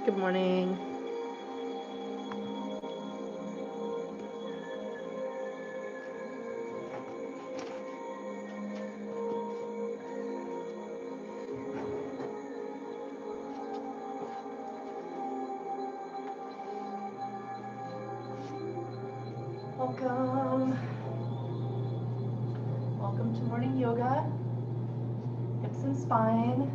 Good morning. Welcome. Welcome to morning yoga, hips and spine,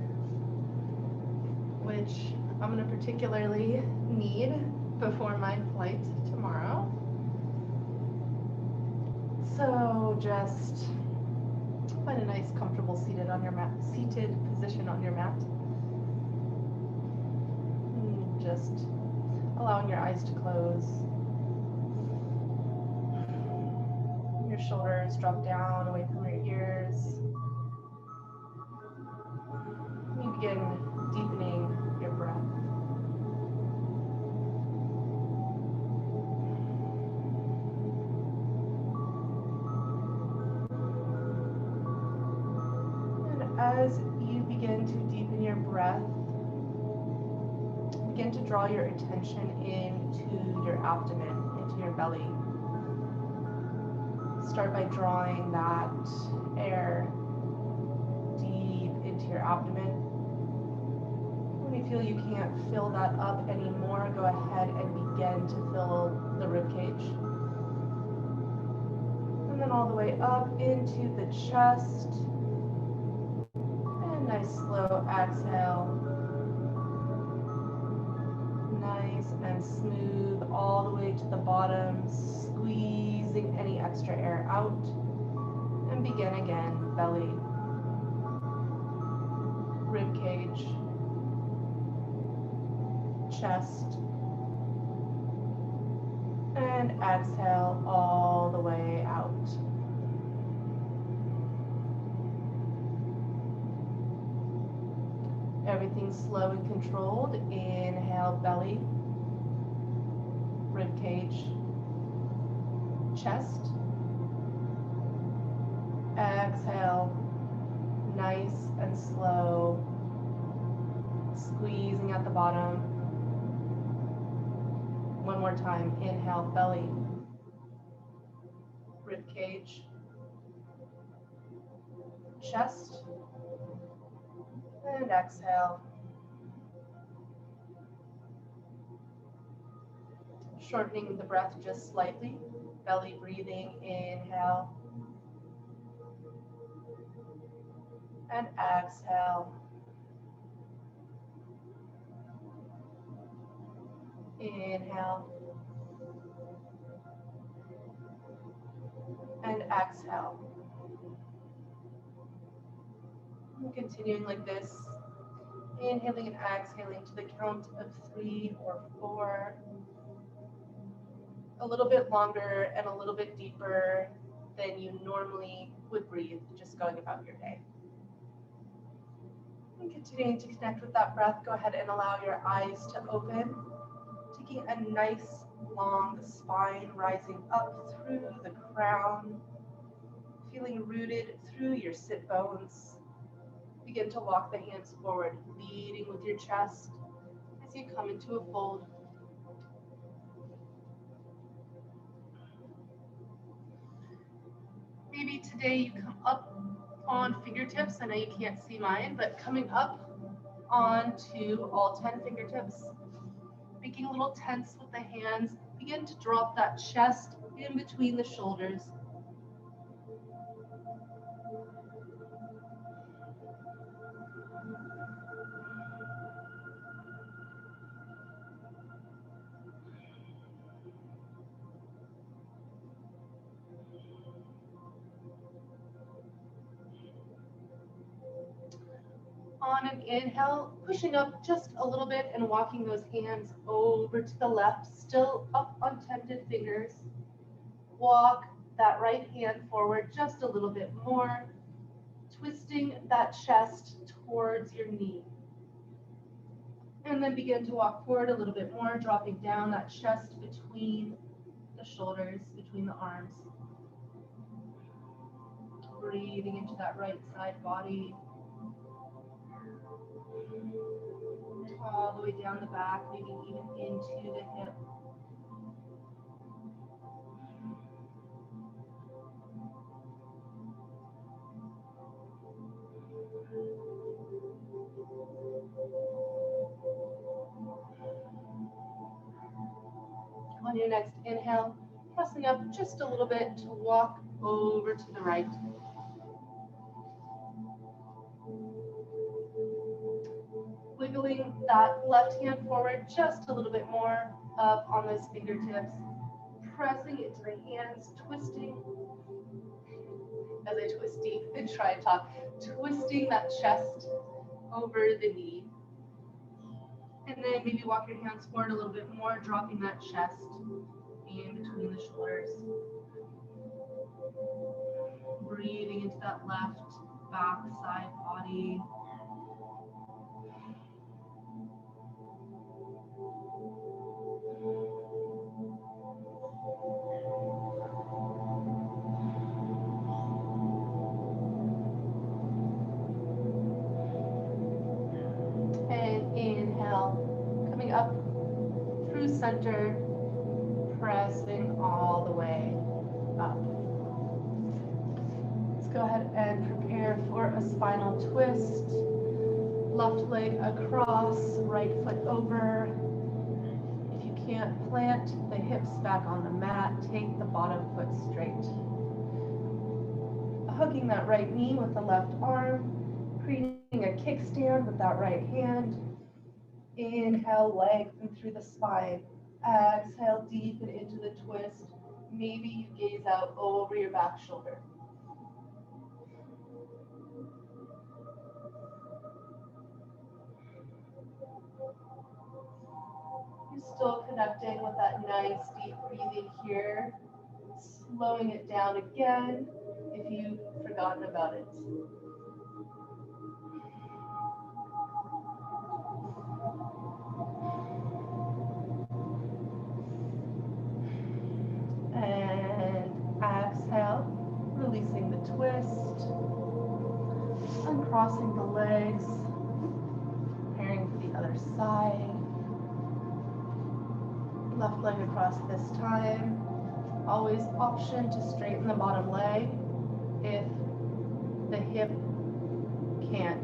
which I'm going to particularly need before my flight tomorrow. So just find a nice, comfortable seated position on your mat. And just allowing your eyes to close. Your shoulders drop down away from your ears. You begin deepening your breath. And as you begin to deepen your breath, begin to draw your attention into your abdomen, into your belly. Start by drawing that air deep into your abdomen. When you feel you can't fill that up anymore, go ahead and begin to fill the rib cage. And then all the way up into the chest. And nice slow exhale. Nice and smooth all the way to the bottom, squeezing any extra air out. And begin again, belly, rib cage, chest, and exhale all the way out. Everything slow and controlled. Inhale, belly, rib cage, chest. Exhale, nice and slow, squeezing at the bottom. One more time. Inhale, belly, rib cage, chest, and exhale. Shortening the breath just slightly. Belly breathing, inhale, and exhale. Inhale, and exhale. And continuing like this, inhaling and exhaling to the count of 3 or 4. A little bit longer and a little bit deeper than you normally would breathe, just going about your day. And continuing to connect with that breath, go ahead and allow your eyes to open, taking a nice long spine rising up through the crown, feeling rooted through your sit bones. Begin to walk the hands forward, leading with your chest as you come into a fold. Maybe today you come up on fingertips. I know you can't see mine, but coming up onto all 10 fingertips, making a little tense with the hands. Begin to drop that chest in between the shoulders. On an inhale, pushing up just a little bit and walking those hands over to the left, still up on tented fingers. Walk that right hand forward just a little bit more, twisting that chest towards your knee. And then begin to walk forward a little bit more, dropping down that chest between the shoulders, between the arms. Breathing into that right side body. all the way down the back, maybe even into the hip. On your next inhale, pressing up just a little bit to walk over to the right. Wiggling that left hand forward just a little bit more up on those fingertips, pressing into the hands, twisting, as I twist deep and try and talk, twisting that chest over the knee. And then maybe walk your hands forward a little bit more, dropping that chest in between the shoulders. Breathing into that left back side body. And inhale, coming up through center, pressing all the way up. Let's go ahead and prepare for a spinal twist. Left leg across, right foot over. If you can't plant the hips back on the mat, take the bottom foot straight. Hooking that right knee with the left arm, creating a kickstand with that right hand. Inhale, lengthen through the spine. Exhale, deepen into the twist. Maybe you gaze out over your back shoulder. You're still connecting with that nice deep breathing here. Slowing it down again if you've forgotten about it. And exhale, releasing the twist, uncrossing the legs, preparing for the other side. Left leg across this time. Always option to straighten the bottom leg if the hip can't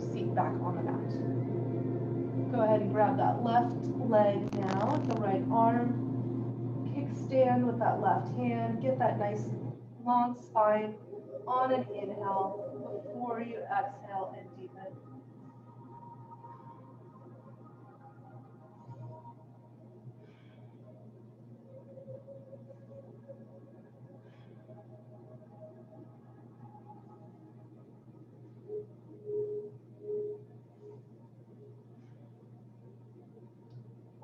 seat back on the mat. Go ahead and grab that left leg now with the right arm. Kickstand with that left hand. Get that nice long spine on an inhale before you exhale and deepen.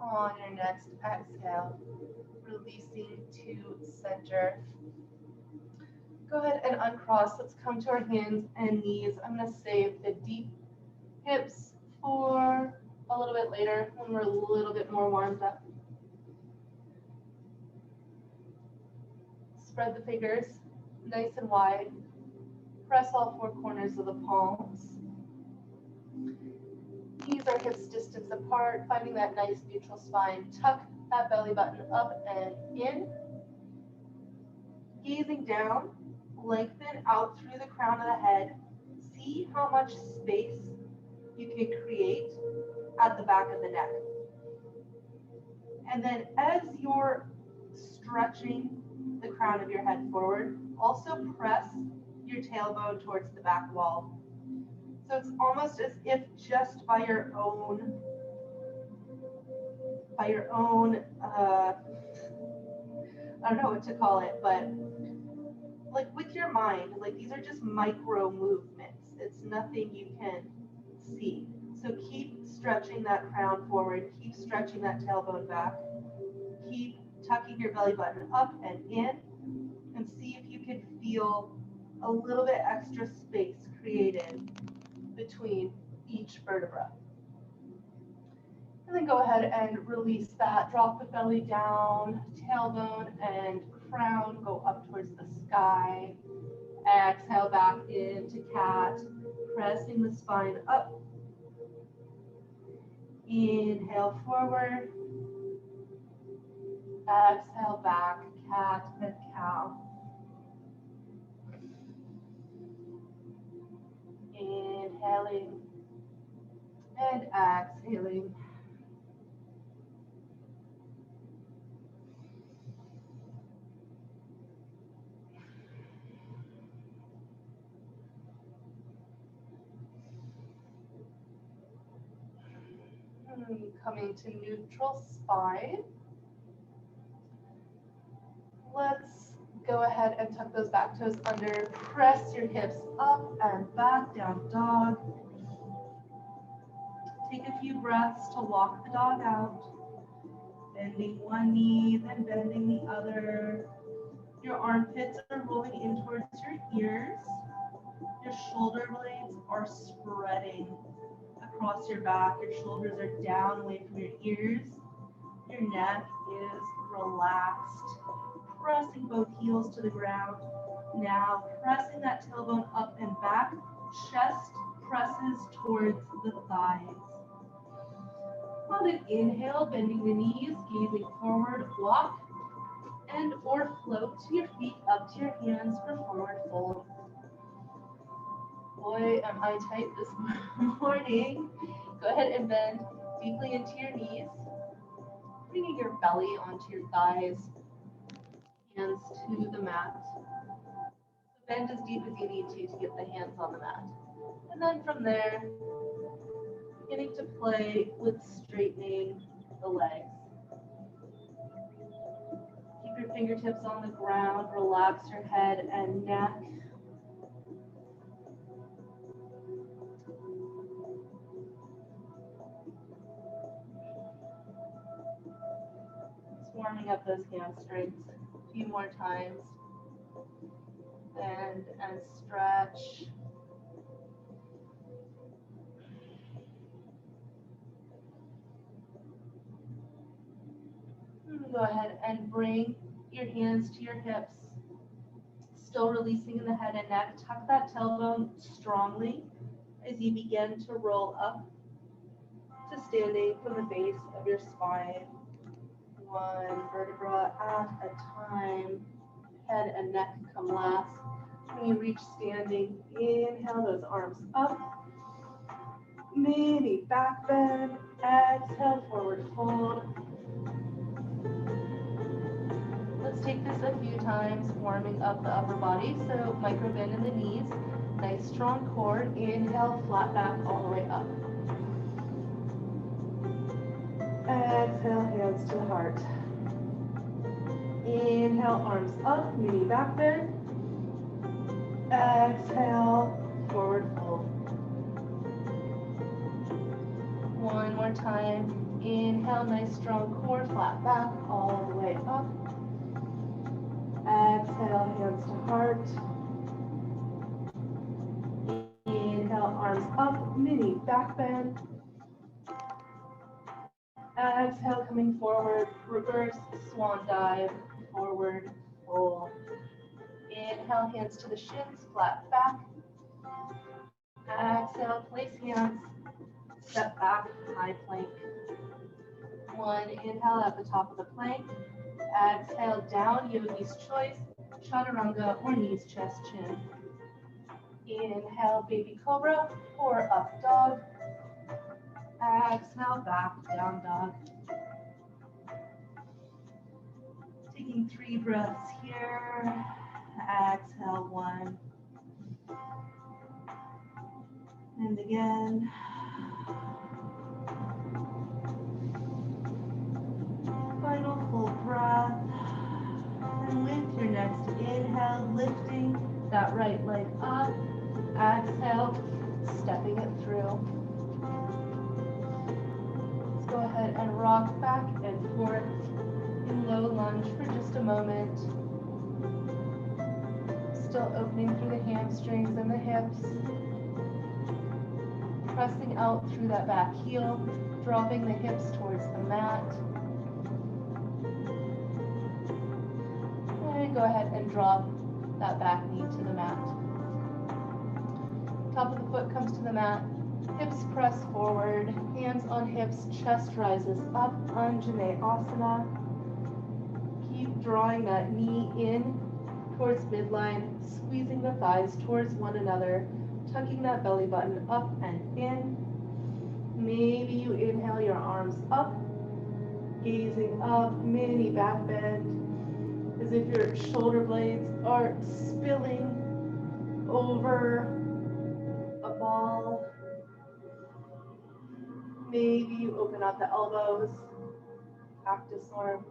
On your next exhale, releasing to center. Go ahead and uncross. Let's come to our hands and knees. I'm going to save the deep hips for a little bit later when we're a little bit more warmed up. Spread the fingers nice and wide. Press all four corners of the palms. Knees are hips distance apart, finding that nice neutral spine. Tuck that belly button up and in. Gazing down, lengthen out through the crown of the head. See how much space you can create at the back of the neck. And then as you're stretching the crown of your head forward, also press your tailbone towards the back wall. So it's almost as if just by your own I don't know what to call it, but like with your mind, like these are just micro movements. It's nothing you can see. So keep stretching that crown forward, keep stretching that tailbone back, keep tucking your belly button up and in, and see if you can feel a little bit extra space created between each vertebra. And then go ahead and release that. Drop the belly down, tailbone and crown go up towards the sky. Exhale back into cat, pressing the spine up. Inhale forward. Exhale back, cat and cow. Inhaling and exhaling. Coming to neutral spine. Let's go ahead and tuck those back toes under. Press your hips up and back, down dog. Take a few breaths to walk the dog out. Bending one knee, then bending the other. Your armpits are rolling in towards your ears. Your shoulder blades are spreading across your back. Your shoulders are down away from your ears. Your neck is relaxed. Pressing both heels to the ground. Now pressing that tailbone up and back. Chest presses towards the thighs. On an inhale, bending the knees, gazing forward, walk and or float your feet up to your hands for forward fold. Boy, am I tight this morning. Go ahead and bend deeply into your knees, bringing your belly onto your thighs, hands to the mat. So bend as deep as you need to get the hands on the mat. And then from there, beginning to play with straightening the legs. Keep your fingertips on the ground, relax your head and neck. Just warming up those hamstrings a few more times. Bend and stretch. Go ahead and bring your hands to your hips. Still releasing in the head and neck. Tuck that tailbone strongly as you begin to roll up to standing from the base of your spine. One vertebra at a time. Head and neck come last. When you reach standing, inhale those arms up. Mini back bend. Exhale, forward fold. Let's take this a few times, warming up the upper body. So micro bend in the knees, nice strong core. Inhale, flat back all the way up. Exhale, hands to the heart. Inhale, arms up, mini back bend. Exhale, forward fold. One more time. Inhale, nice strong core, flat back all the way up. Exhale, hands to heart. Inhale, arms up, mini back bend. Exhale, coming forward, reverse swan dive, forward fold. Inhale, hands to the shins, flat back. Exhale, place hands, step back, high plank. One, inhale at the top of the plank. Exhale, down, yogi's choice, chaturanga or knees, chest, chin. Inhale, baby cobra or up dog. Exhale, back, down dog. Taking 3 breaths here. Exhale, 1. And again. Final full breath. And with your next inhale, lifting that right leg up. Exhale, stepping it through. Let's go ahead and rock back and forth in low lunge for just a moment. Still opening through the hamstrings and the hips. Pressing out through that back heel, dropping the hips towards the mat. And go ahead and drop that back knee to the mat. Top of the foot comes to the mat. Hips press forward, hands Hands on hips, chest rises up, Anjaneyasana. Keep drawing that knee in towards midline, squeezing the thighs towards one another, tucking that belly button up and in. Maybe you inhale your arms up, gazing up, mini back bend, as if your shoulder blades are spilling over a ball. Maybe you open up the elbows, cactus arms.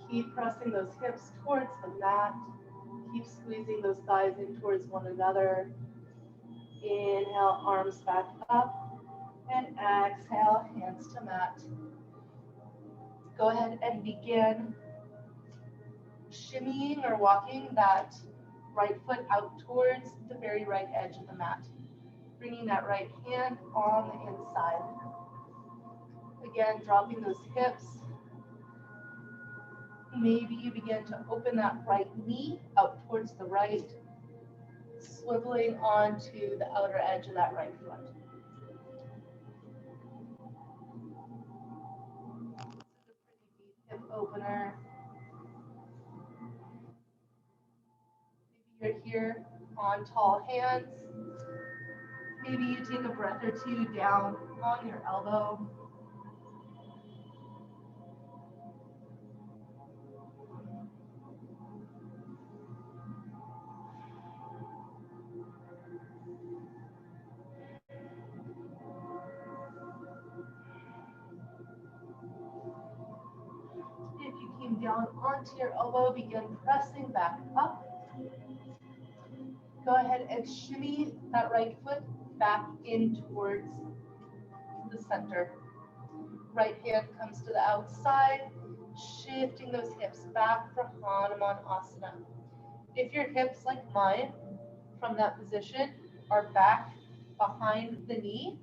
Keep pressing those hips towards the mat. Keep squeezing those thighs in towards one another. Inhale, arms back up. And exhale, hands to mat. Go ahead and begin shimmying or walking that right foot out towards the very right edge of the mat. Bringing that right hand on the inside. Again, dropping those hips. Maybe you begin to open that right knee out towards the right, swiveling onto the outer edge of that right foot. This is a pretty deep hip opener. Maybe you're here on tall hands. Maybe you take a breath or two down on your elbow. If you came down onto your elbow, begin pressing back up. Go ahead and shimmy that right foot back in towards the center. Right hand comes to the outside, shifting those hips back for Hanuman Asana. If your hips, like mine, from that position are back behind the knee,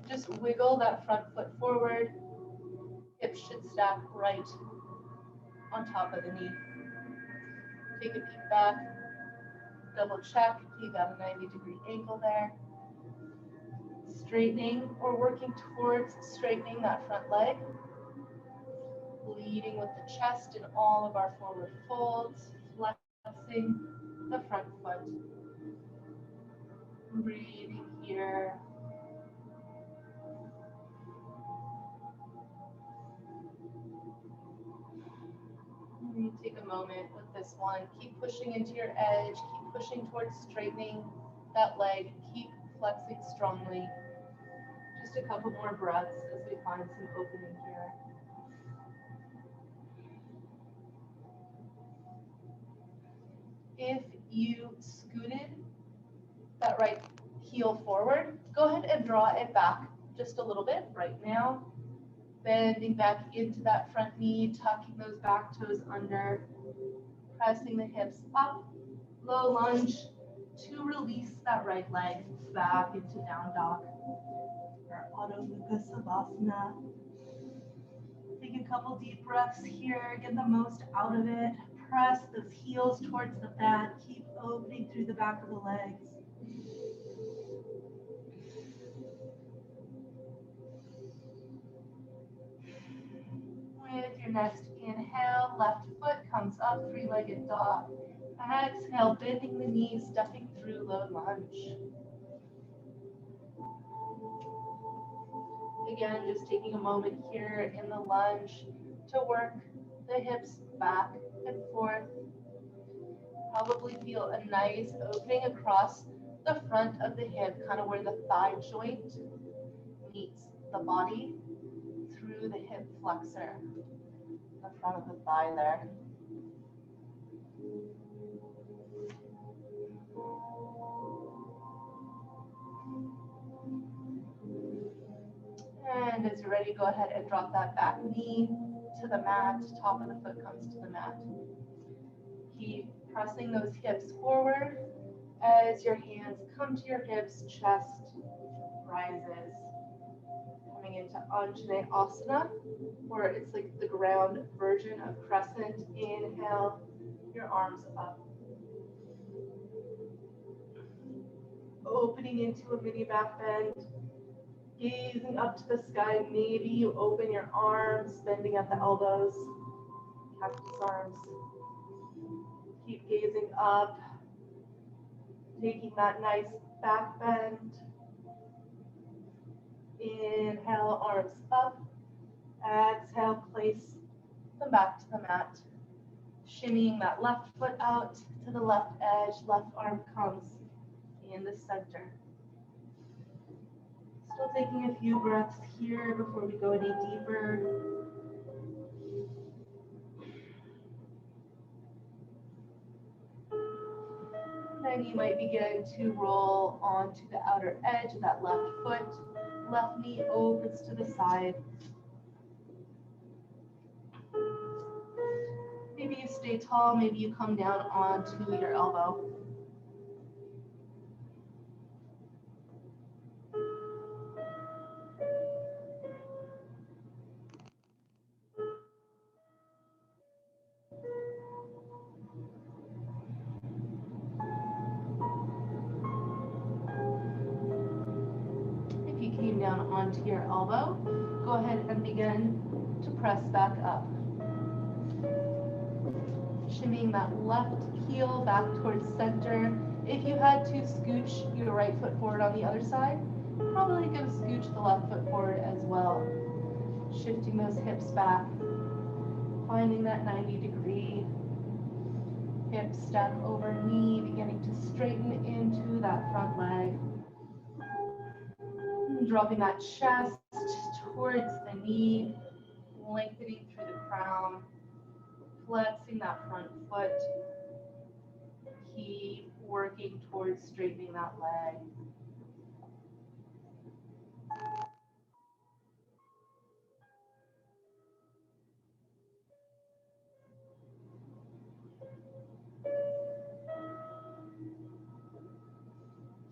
just wiggle that front foot forward. Hips should stack right on top of the knee. Take a peek back, double check, you got a 90-degree angle there. Straightening or working towards straightening that front leg. Leading with the chest in all of our forward folds, flexing the front foot. Breathing here. You take a moment with this one. Keep pushing into your edge. Keep pushing towards straightening that leg. Keep flexing strongly. Just a couple more breaths as we find some opening here. If you scooted that right heel forward, go ahead and draw it back just a little bit right now. Bending back into that front knee, tucking those back toes under, pressing the hips up, low lunge to release that right leg back into down dog or Adho Mukha Savasana. Take a couple deep breaths here, get the most out of it. Press those heels towards the mat, keep opening through the back of the legs. With your next inhale, left foot comes up, three-legged dog. Exhale, bending the knees, stepping through low lunge. Again, just taking a moment here in the lunge to work the hips back and forth. Probably feel a nice opening across the front of the hip, kind of where the thigh joint meets the body through the hip flexor, the front of the thigh there. And as you're ready, go ahead and drop that back knee to the mat. Top of the foot comes to the mat. Keep pressing those hips forward as your hands come to your hips, chest rises. Coming into Anjaneyasana, where it's like the ground version of crescent. Inhale, your arms up. Opening into a mini back bend. Gazing up to the sky, maybe you open your arms, bending at the elbows, cactus arms. Keep gazing up, taking that nice back bend. Inhale, arms up. Exhale, place them back to the mat. Shimmying that left foot out to the left edge, left arm comes in the center. Still taking a few breaths here before we go any deeper. Then you might begin to roll onto the outer edge of that left foot. Left knee opens to the side. Maybe you stay tall, maybe you come down onto your elbow. If you came down onto your elbow, go ahead and begin to press back up. Shimmying that left heel back towards center. If you had to scooch your right foot forward on the other side, probably going to scooch the left foot forward as well. Shifting those hips back, finding that 90-degree hip stack over knee, beginning to straighten into that front leg. Dropping that chest towards the knee, lengthening through the crown, flexing that front foot. Keep working towards straightening that leg.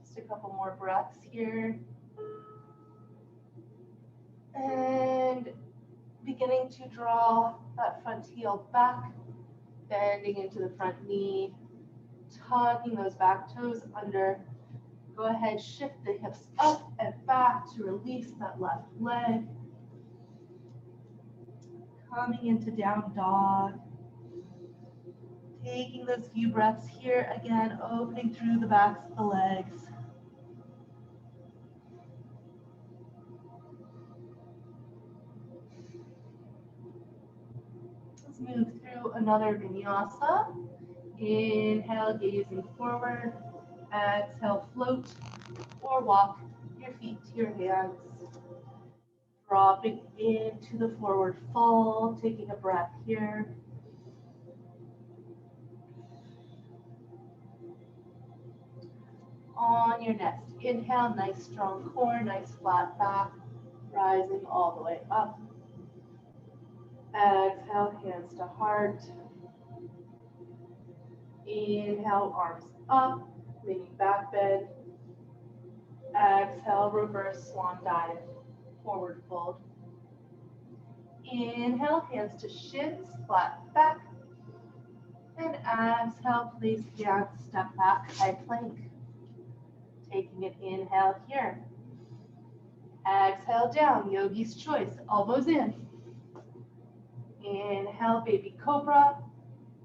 Just a couple more breaths here. And beginning to draw that front heel back, bending into the front knee, tucking those back toes under. Go ahead, shift the hips up and back to release that left leg. Coming into down dog. Taking those few breaths here, again, opening through the backs of the legs. Let's move through another vinyasa. Inhale, gazing forward. Exhale, float or walk your feet to your hands. Dropping into the forward fold, taking a breath here. On your next inhale, nice strong core, nice flat back, rising all the way up. Exhale, hands to heart. Inhale, arms up, maybe back bend. Exhale, reverse swan dive, forward fold. Inhale, hands to shins, flat back. And exhale, place hands, step back, high plank. Taking an inhale here. Exhale down, yogi's choice, elbows in. Inhale, baby cobra,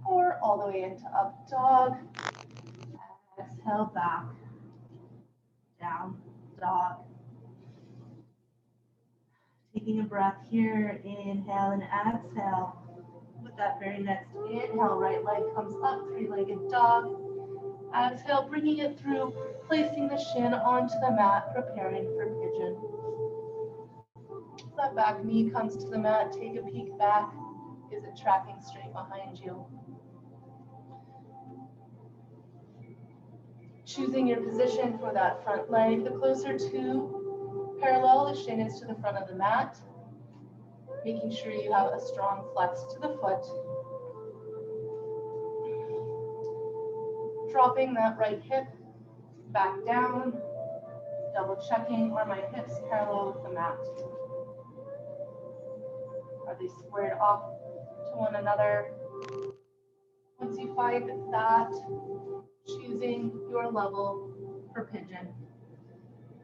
or all the way into up dog. Exhale, back, down, dog. Taking a breath here, inhale and exhale. With that very next inhale, right leg comes up, three-legged dog. Exhale, bringing it through, placing the shin onto the mat, preparing for pigeon. That back knee comes to the mat, take a peek back. Is it tracking straight behind you? Choosing your position for that front leg. The closer to parallel the shin is to the front of the mat. Making sure you have a strong flex to the foot. Dropping that right hip back down. Double checking, are my hips parallel with the mat? Are they squared off to one another? Once you find that, choosing your level for pigeon.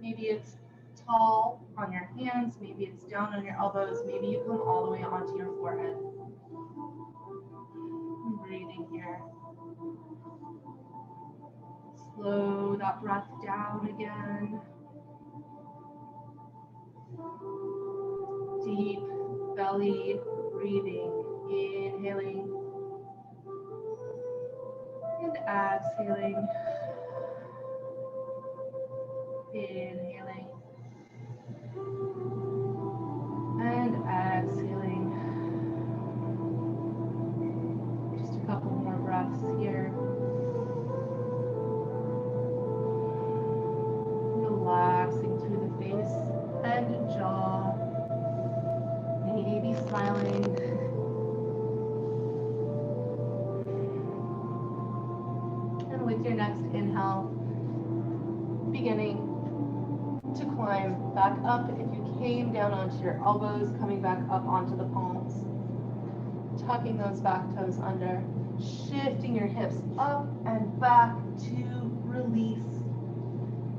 Maybe it's tall on your hands, maybe it's down on your elbows, maybe you come all the way onto your forehead. Breathing here. Slow that breath down again. Deep belly breathing, inhaling and exhaling. Inhaling and exhaling. Just a couple more breaths here. Relaxing through the face and jaw. Maybe smiling. And with your next inhale, beginning to climb back up. If you came down onto your elbows, coming back up onto the palms. Tucking those back toes under. Shifting your hips up and back to release.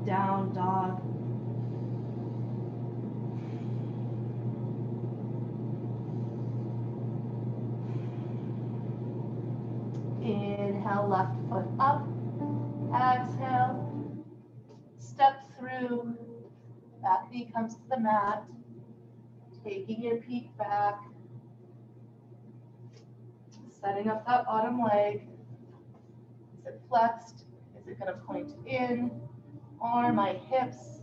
Down dog. Inhale, left foot up. Exhale. Step through. Back knee comes to the mat. Taking your peak back. Setting up that bottom leg. Is it flexed? Is it going to point in? Are my hips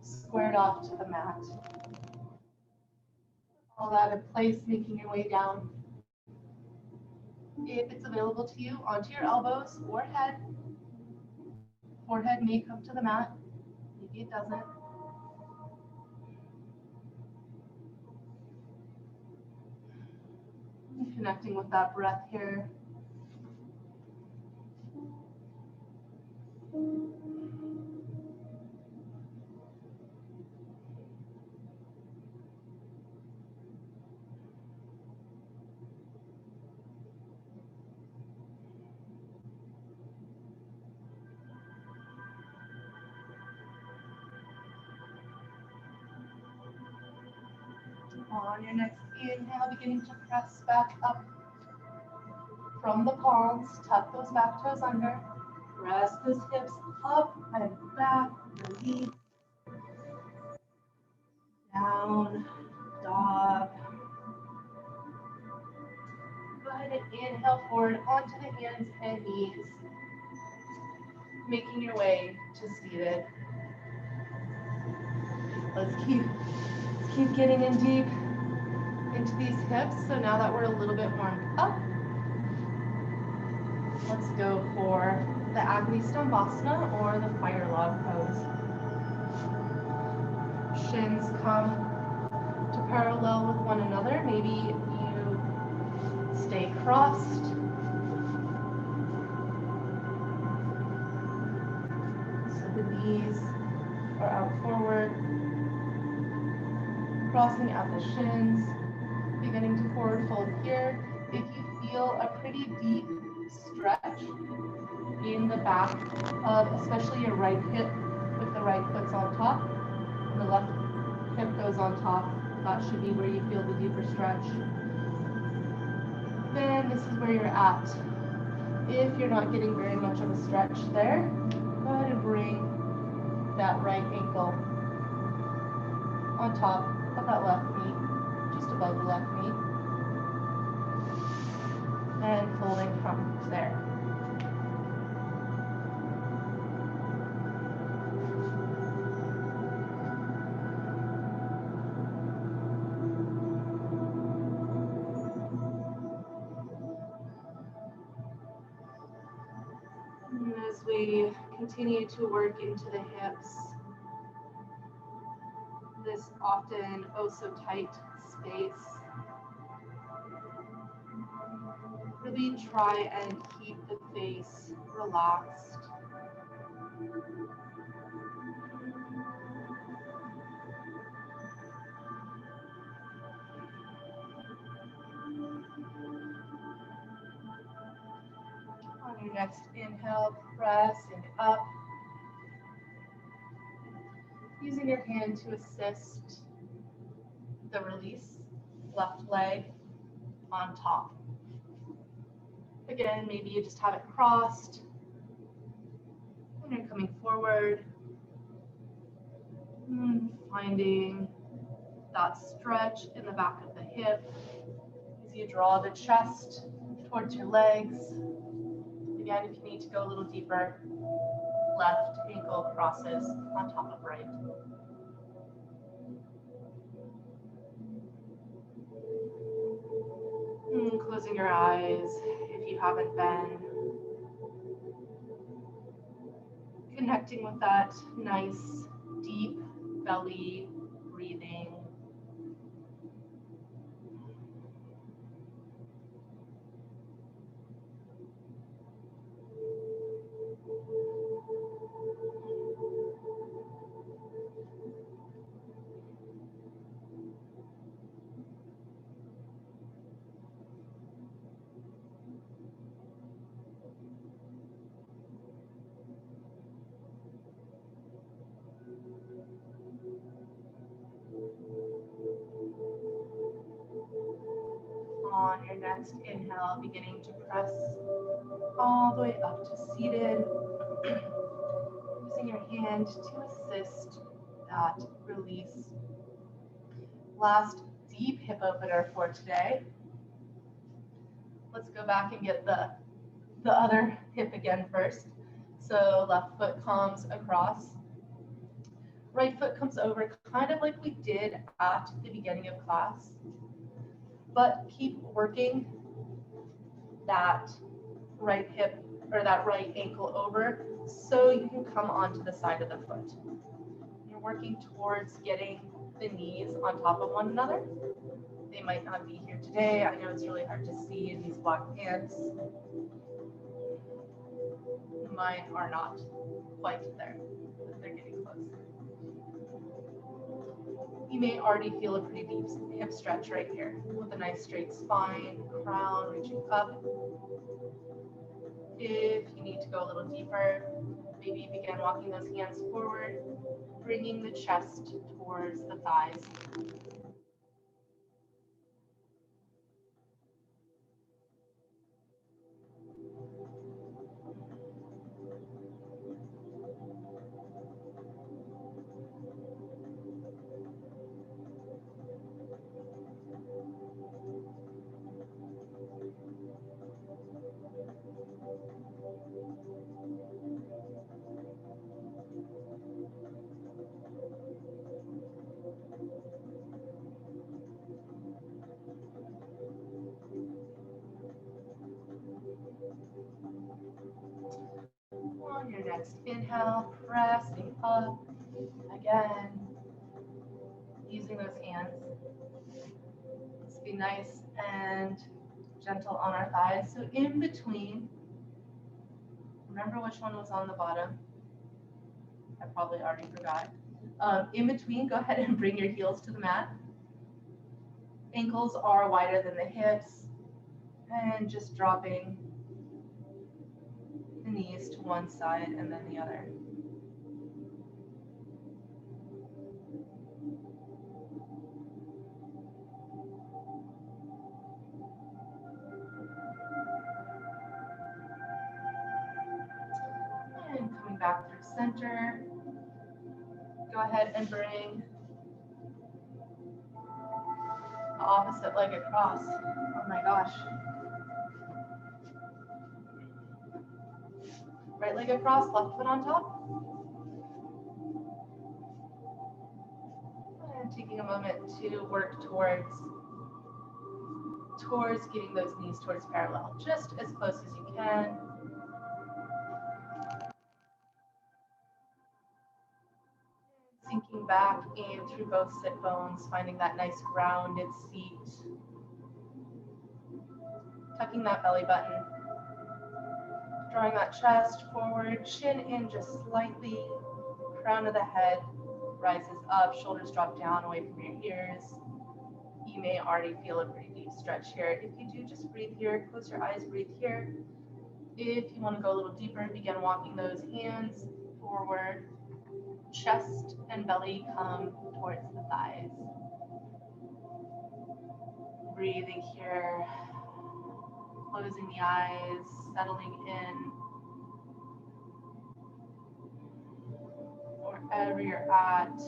squared off to the mat? All that in place, making your way down. If it's available to you, onto your elbows or head. Forehead may come to the mat. Maybe it doesn't. Connecting with that breath here. On your next inhale, beginning to press back up from the palms. Tuck those back toes under. Press those hips up and back. Release. Down dog. Go ahead and inhale forward onto the hands and knees. Making your way to seated. Let's keep getting in deep into these hips. So now that we're a little bit warmed up, let's go for the Agni Stambhasana or the fire log pose. Shins come to parallel with one another. Maybe you stay crossed. So the knees are out forward, crossing at the shins, beginning to forward fold here. If you feel a pretty deep stretch in the back of especially your right hip, with the right foot's on top, and the left hip goes on top, that should be where you feel the deeper stretch. Then this is where you're at. If you're not getting very much of a stretch there, go ahead and bring that right ankle on top of that left knee, just above the left knee, and folding from there. And as we continue to work into the hips, this often oh so tight space, really try and keep the face relaxed. On your next inhale, pressing up. Using your hand to assist the release, left leg on top. Again, maybe you just have it crossed and you're coming forward, finding that stretch in the back of the hip as you draw the chest towards your legs. Again, if you need to go a little deeper, left ankle crosses on top of right. Closing your eyes if you haven't been. Connecting with that nice, deep belly breathing. On your next inhale, beginning to press all the way up to seated. Using your hand to assist that release. Last deep hip opener for today. Let's go back and get the other hip again first. So left foot comes across. Right foot comes over, kind of like we did at the beginning of class. But keep working that right hip or that right ankle over so you can come onto the side of the foot. You're working towards getting the knees on top of one another. They might not be here today. I know it's really hard to see in these black pants. Mine are not quite there, but they're getting close. You may already feel a pretty deep hip stretch right here with a nice straight spine, crown reaching up. If you need to go a little deeper, maybe begin walking those hands forward, bringing the chest towards the thighs. On your next inhale, pressing up again, using those hands. Let's be nice and gentle on our thighs. So in between, remember which one was on the bottom? I probably already forgot. In between, go ahead and bring your heels to the mat. Ankles are wider than the hips, and just dropping the knees to one side and then the other. And coming back through center, go ahead and bring the opposite leg across. Oh my gosh. Right leg across, left foot on top. And taking a moment to work towards getting those knees towards parallel, just as close as you can. Sinking back in through both sit bones, finding that nice grounded seat. Tucking that belly button. Drawing that chest forward, chin in just slightly. Crown of the head rises up, shoulders drop down away from your ears. You may already feel a pretty deep stretch here. If you do, just breathe here, close your eyes, breathe here. If you want to go a little deeper, begin walking those hands forward, chest and belly come towards the thighs. Breathing here, closing the eyes, settling in. Wherever you're at,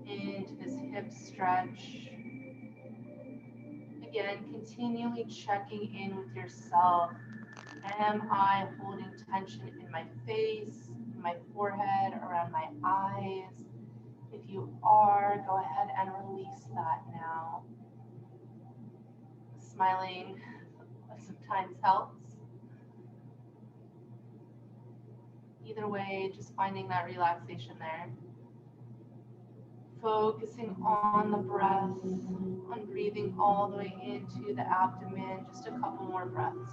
into this hip stretch. Again, continually checking in with yourself. Am I holding tension in my face, in my forehead, around my eyes? If you are, go ahead and release that now. Smiling sometimes helps. Either way, just finding that relaxation there. Focusing on the breath, on breathing all the way into the abdomen. Just a couple more breaths.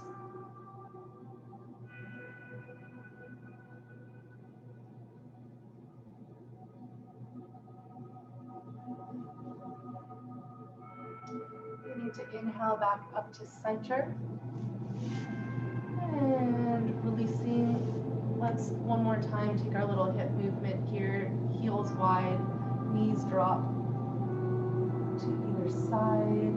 Beginning to inhale back up to center. And releasing. Let's one more time take our little hip movement here. Heels wide, knees drop to either side.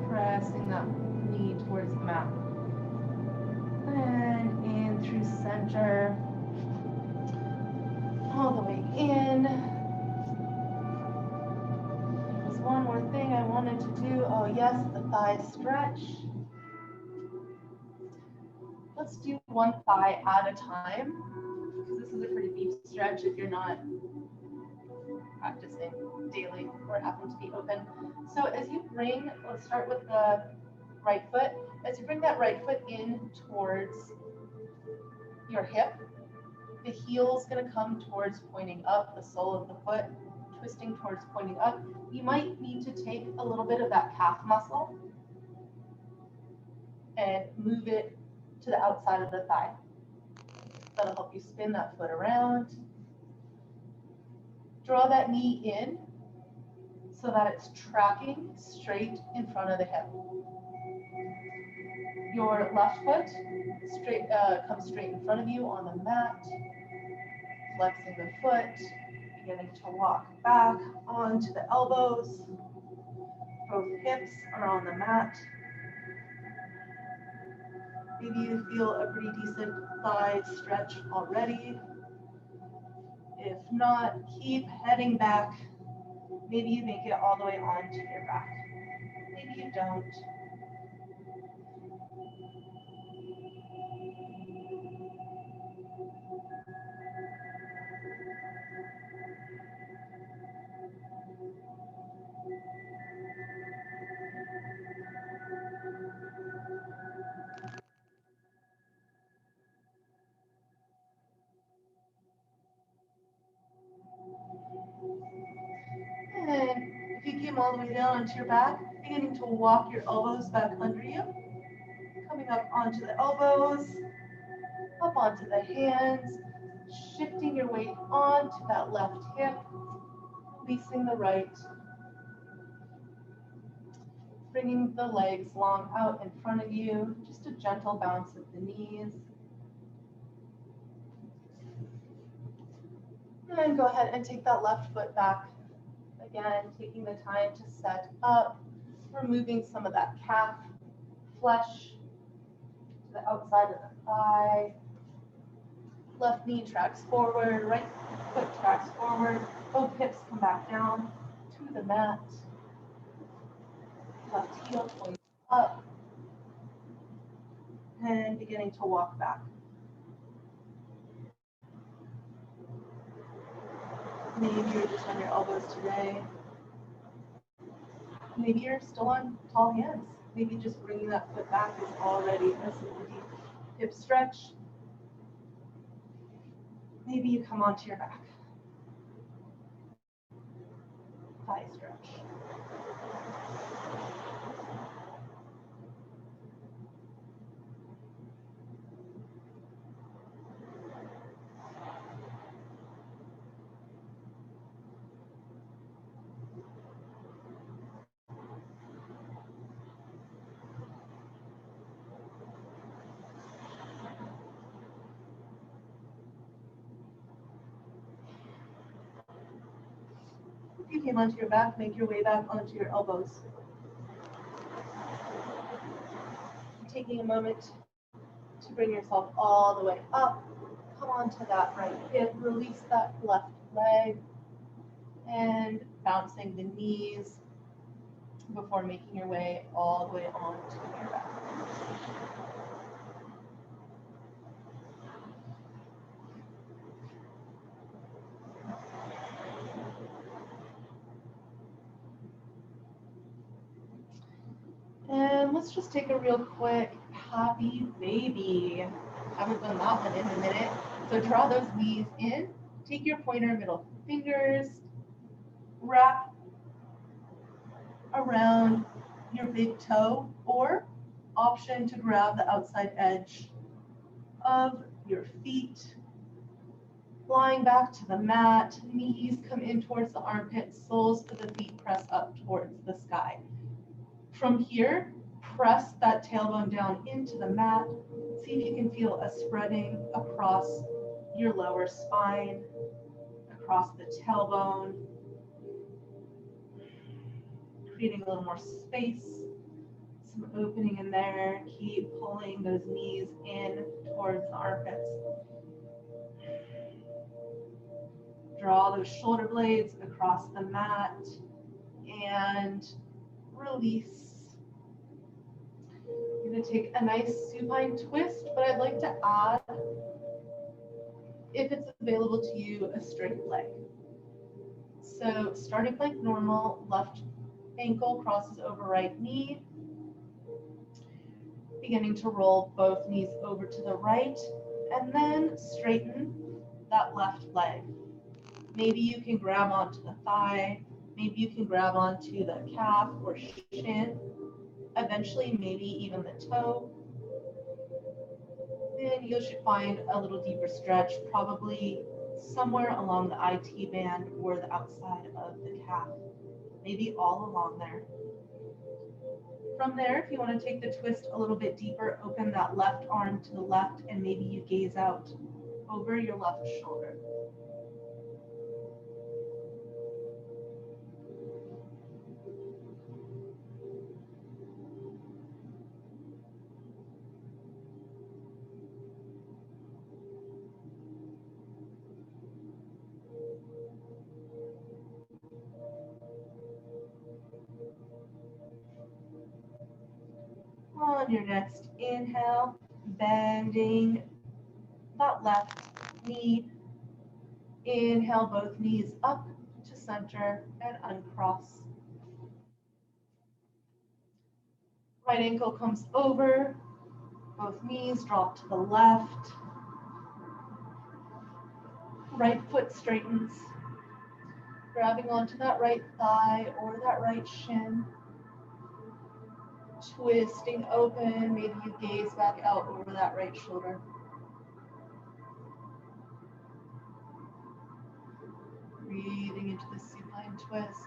Pressing that knee towards the mat. And in through center. All the way in. There's one more thing I wanted to do. Oh yes, the thigh stretch. Let's do one thigh at a time, because this is a pretty deep stretch if you're not practicing daily or happen to be open. So as you bring, let's start with the right foot. As you bring that right foot in towards your hip, the heel is going to come towards pointing up, the sole of the foot twisting towards pointing up. You might need to take a little bit of that calf muscle and move it to the outside of the thigh. That'll help you spin that foot around. Draw that knee in so that it's tracking straight in front of the hip. Your left foot comes straight in front of you on the mat. Flexing the foot, beginning to walk back onto the elbows. Both hips are on the mat. Maybe you feel a pretty decent thigh stretch already. If not, keep heading back. Maybe you make it all the way onto your back. Maybe you don't. And if you came all the way down onto your back, beginning to walk your elbows back under you. Coming up onto the elbows, up onto the hands, shifting your weight onto that left hip, releasing the right. Bringing the legs long out in front of you, just a gentle bounce of the knees. And then go ahead and take that left foot back. Again, taking the time to set up, removing some of that calf flesh to the outside of the thigh. Left knee tracks forward, right foot tracks forward. Both hips come back down to the mat. Left heel points up. And beginning to walk back. Maybe you're just on your elbows today. Maybe you're still on tall hands. Maybe just bringing that foot back is already a super deep hip stretch. Maybe you come onto your back. Thigh stretch. If you came onto your back, make your way back onto your elbows. Taking a moment to bring yourself all the way up. Come onto that right hip, release that left leg, and bouncing the knees before making your way all the way onto your back. And let's just take a real quick happy baby. Haven't done that one in a minute. So draw those knees in, take your pointer and middle fingers, wrap around your big toe, or option to grab the outside edge of your feet. Flying back to the mat, knees come in towards the armpits, soles of the feet press up towards the sky. From here, press that tailbone down into the mat. See if you can feel a spreading across your lower spine, across the tailbone, creating a little more space, some opening in there. Keep pulling those knees in towards the armpits. Draw those shoulder blades across the mat and release. You're going to take a nice supine twist, but I'd like to add, if it's available to you, a straight leg. So starting like normal, left ankle crosses over right knee, beginning to roll both knees over to the right, and then straighten that left leg. Maybe you can grab onto the thigh, maybe you can grab onto the calf or shin, eventually maybe even the toe. Then you should find a little deeper stretch, probably somewhere along the IT band or the outside of the calf, maybe all along there. From there, if you want to take the twist a little bit deeper, open that left arm to the left, and maybe you gaze out over your left shoulder. On your next inhale, bending that left knee. Inhale, both knees up to center and uncross. Right ankle comes over, both knees drop to the left. Right foot straightens, grabbing onto that right thigh or that right shin. Twisting open, maybe you gaze back out over that right shoulder. Breathing into the supine twist.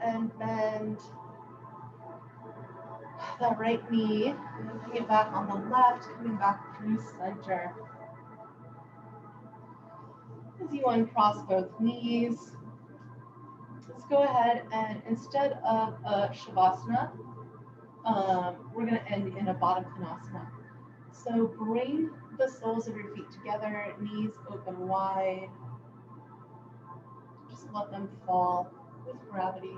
And bend that right knee, moving it back on the left, coming back through center. As you uncross both knees, let's go ahead and instead of a Shavasana, we're going to end in a Baddha Konasana. So bring the soles of your feet together, knees open wide. Just let them fall with gravity.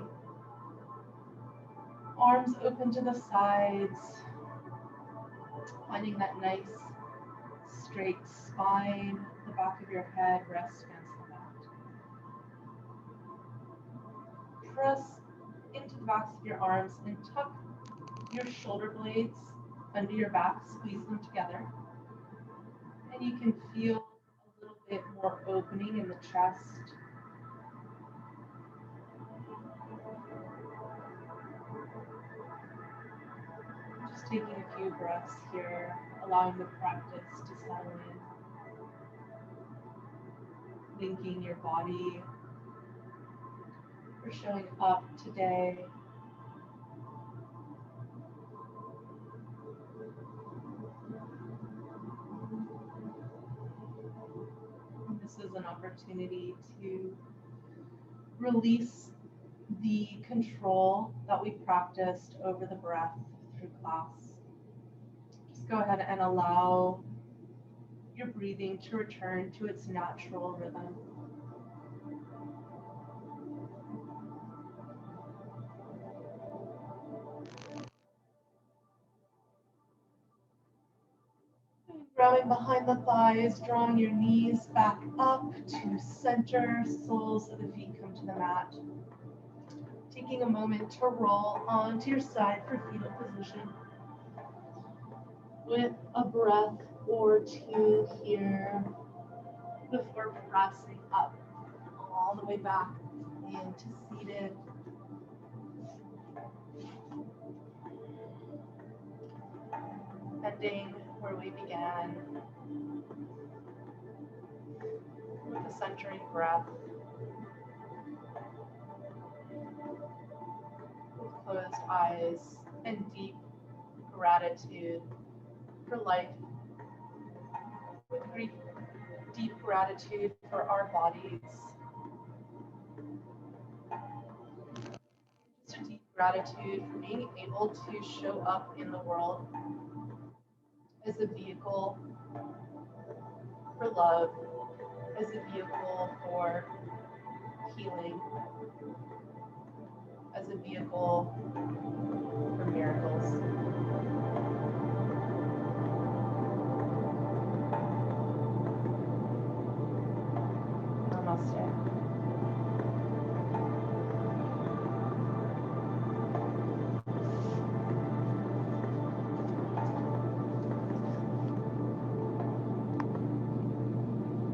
Arms open to the sides, finding that nice straight spine. The back of your head rests against the mat. Press into the backs of your arms and tuck your shoulder blades under your back, squeeze them together. And you can feel a little bit more opening in the chest. Taking a few breaths here, allowing the practice to settle in, thanking your body for showing up today. This is an opportunity to release the control that we practiced over the breath through class. Just go ahead and allow your breathing to return to its natural rhythm. Growing behind the thighs, drawing your knees back up to center, soles of the feet come to the mat. Taking a moment to roll onto your side for fetal position. With a breath or two here before pressing up all the way back into seated. Ending where we began with a centering breath. With closed eyes and deep gratitude for life. With deep gratitude for our bodies. Just a deep gratitude for being able to show up in the world as a vehicle for love, as a vehicle for healing, as a vehicle for miracles. Namaste.